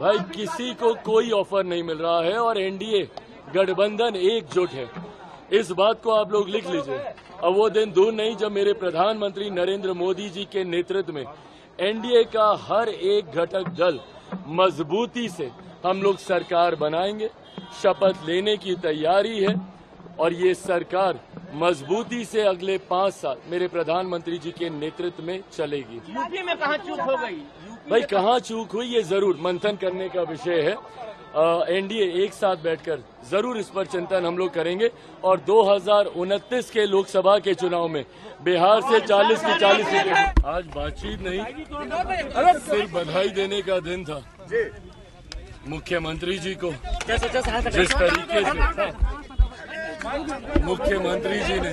भाई किसी को कोई ऑफर नहीं मिल रहा है और एनडीए गठबंधन एकजुट है। इस बात को आप लोग लिख लीजिए। अब वो दिन दूर नहीं जब मेरे प्रधानमंत्री नरेंद्र मोदी जी के नेतृत्व में एनडीए का हर एक घटक दल मजबूती से हम लोग सरकार बनाएंगे। शपथ लेने की तैयारी है और ये सरकार मजबूती से अगले 5 साल मेरे प्रधानमंत्री जी के नेतृत्व में चलेगी। यूपी में कहाँ चूक हो गई? भाई कहाँ चूक हुई ये जरूर मंथन करने का विषय है। एनडीए एक साथ बैठकर जरूर इस पर चिंतन हम लोग करेंगे और 2029 के लोकसभा के चुनाव में बिहार से 40 की 40 सीटें। आज बातचीत नहीं, सिर्फ बधाई देने का दिन था मुख्यमंत्री जी को। जिस तरीके से मुख्यमंत्री जी ने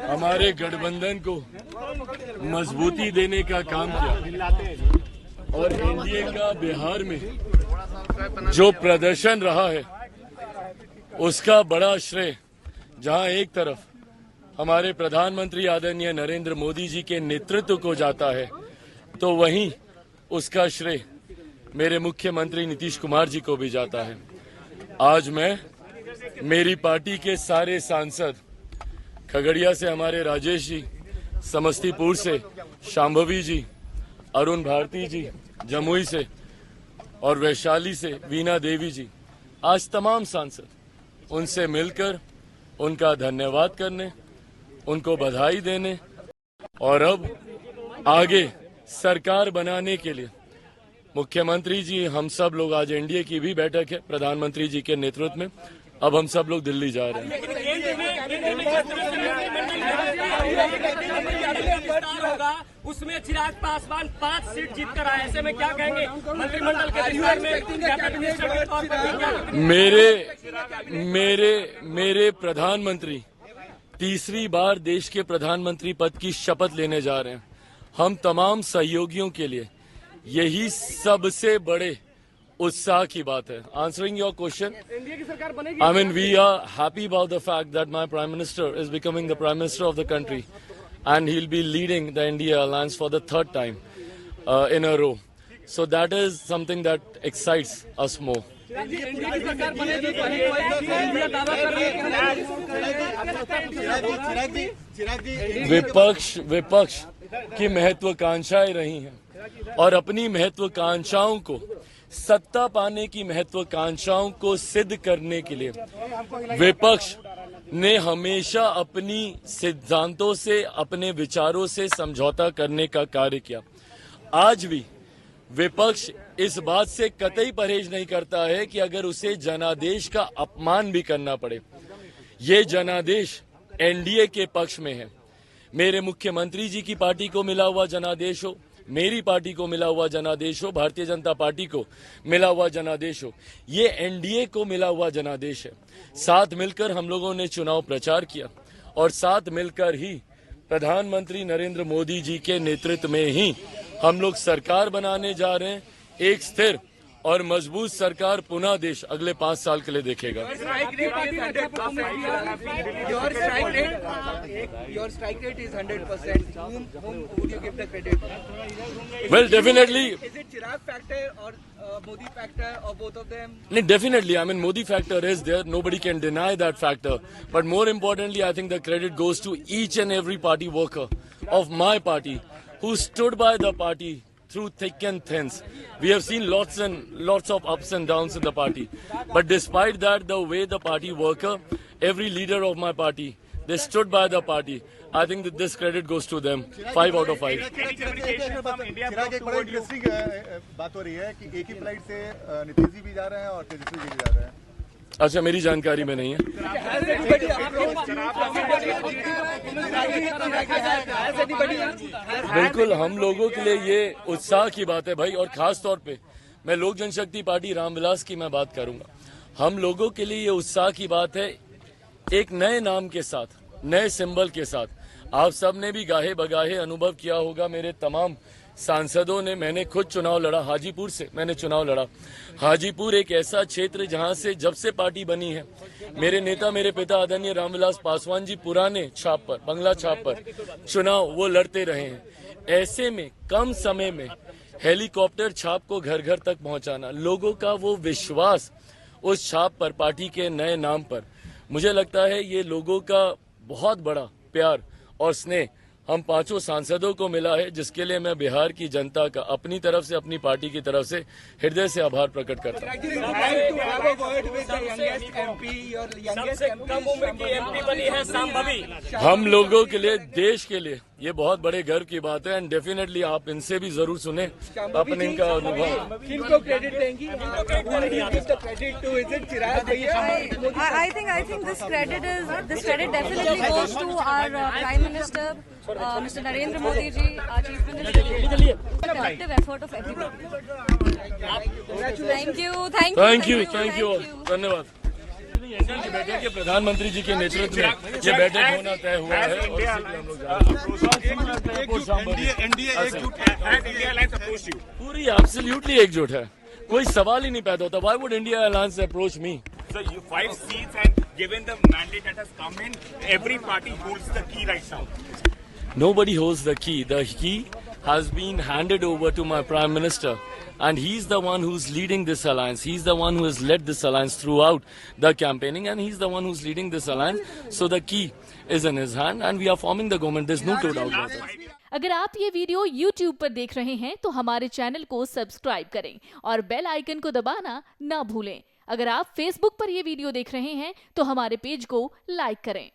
हमारे गठबंधन को मजबूती देने का काम किया और एनडीए का बिहार में जो प्रदर्शन रहा है उसका बड़ा श्रेय जहां एक तरफ हमारे प्रधानमंत्री आदरणीय नरेंद्र मोदी जी के नेतृत्व को जाता है तो वहीं उसका श्रेय मेरे मुख्यमंत्री नीतीश कुमार जी को भी जाता है। आज मैं मेरी पार्टी के सारे सांसद, खगड़िया से हमारे राजेश जी, समस्तीपुर से शांभवी जी, अरुण भारती जी, जमुई से और वैशाली से वीना देवी जी, आज तमाम सांसद उनसे मिलकर उनका धन्यवाद करने, उनको बधाई देने और अब आगे सरकार बनाने के लिए मुख्यमंत्री जी, हम सब लोग आज एनडीए की भी बैठक है प्रधानमंत्री जी के नेतृत्व में। अब हम सब लोग दिल्ली जा रहे हैं। उसमें चिराग पासवान 5 सीट जीत कर आए, ऐसे में क्या कहेंगे? मंत्रिमंडल के विस्तार में मेरे प्रधानमंत्री तीसरी बार देश के प्रधानमंत्री पद की शपथ लेने जा रहे हैं। हम तमाम सहयोगियों के लिए यही सबसे बड़े उत्साह की बात है। Answering your question, I mean we are happy about the fact that my Prime Minister is becoming the Prime Minister of the country and he'll be leading the NDA alliance for the 3rd time in a row. So that is something that excites us more. विपक्ष की महत्वाकांक्षाएं रही हैं और अपनी महत्वाकांक्षाओं को सत्ता पाने की महत्वाकांक्षाओं को सिद्ध करने के लिए विपक्ष ने हमेशा अपनी सिद्धांतों से, अपने विचारों से समझौता करने का कार्य किया। आज भी विपक्ष इस बात से कतई परहेज नहीं करता है कि अगर उसे जनादेश का अपमान भी करना पड़े, ये जनादेश एनडीए के पक्ष में है। मेरे मुख्यमंत्री जी की पार्टी को मिला हुआ जनादेश हो, मेरी पार्टी को मिला हुआ जनादेश हो, भारतीय जनता पार्टी को मिला हुआ जनादेश हो, ये एनडीए को मिला हुआ जनादेश है। साथ मिलकर हम लोगों ने चुनाव प्रचार किया और साथ मिलकर ही प्रधानमंत्री नरेंद्र मोदी जी के नेतृत्व में ही हम लोग सरकार बनाने जा रहे हैं। एक स्थिर और मजबूत सरकार पुनः देश अगले 5 साल के लिए देखेगा। Your strike rate is 100%. Whom would you give the credit? Well, definitely. Is it Chirag factor or Modi factor or both of them? No, definitely. I mean, Modi factor is there. Nobody can deny that factor. But more importantly, I think the credit goes to each and every party worker of my party who stood by the party through thick and thins. We have seen lots of ups and downs in the party. But despite that, the way the party worker, every leader of my party, they stood by the party. I think that this credit goes to them. 5 out of 5. चिराग, एक बड़ा interesting बात हो रही है कि एक ही flight से नीतीश जी भी जा रहे हैं और तेजस्वी जी भी जा रहे हैं। अच्छा, मेरी जानकारी में नहीं है। बिल्कुल, हम लोगों के लिए ये उत्साह की बात है भाई, और खास तौर पे मैं लोक जनशक्ति पार्टी रामविलास की मैं बात करूंगा। हम लोगों के लिए ये उत्साह की बात है, एक नए नाम के साथ, नए सिंबल के साथ। आप सब ने भी गाहे बगाहे अनुभव किया होगा, मेरे तमाम सांसदों ने, मैंने खुद चुनाव लड़ा, हाजीपुर से मैंने चुनाव लड़ा। हाजीपुर एक ऐसा क्षेत्र जहां से जब से पार्टी बनी है, मेरे नेता, मेरे पिता आदरणीय रामविलास पासवान जी पुराने छाप पर, बंगला छाप पर चुनाव वो लड़ते रहे हैं। ऐसे में कम समय में हेलीकॉप्टर छाप को घर घर तक पहुंचाना, लोगों का वो विश्वास उस छाप पर, पार्टी के नए नाम पर, मुझे लगता है ये लोगों का बहुत बड़ा प्यार और स्नेह हम पांचों सांसदों को मिला है, जिसके लिए मैं बिहार की जनता का अपनी तरफ से, अपनी पार्टी की तरफ से हृदय से आभार प्रकट करता हूं। सबसे कम उम्र की MP बनी है संभवी। हम लोगों के लिए, देश के लिए ये बहुत बड़े गर्व की बात है एंड डेफिनेटली आप इनसे भी जरूर सुने अपने इनका अनुभव। किनको क्रेडिट देंगी? I think this credit definitely goes to our Prime Minister, Mr. Narendra Modi ji, our Chief Minister. The collective effort of everybody. Thank you. धन्यवाद। एनडीए की बैठक के प्रधानमंत्री जी के नेतृत्व में ये बैठक होना तय हुआ है और इसी के लिए हम लोग जा रहे हैं। पूरी एब्सोल्युटली एकजुट है, कोई सवाल ही नहीं पैदा होता। Why would India Alliance approach me? So you 5 seats and given the mandate that has come in, every party holds the key right now. Nobody holds the key. The key has been handed over to my Prime Minister. And he's the one who's leading this alliance. He's the one who has led this alliance throughout the campaigning, and he's the one who's leading this alliance. So the key is in his hand, and we are forming the government. There's no doubt about it. अगर आप ये video YouTube पर देख रहे हैं तो हमारे channel को सब्सक्राइब करें और बेल आइकन को दबाना ना भूलें। अगर आप Facebook पर ये वीडियो देख रहे हैं तो हमारे पेज को लाइक करें।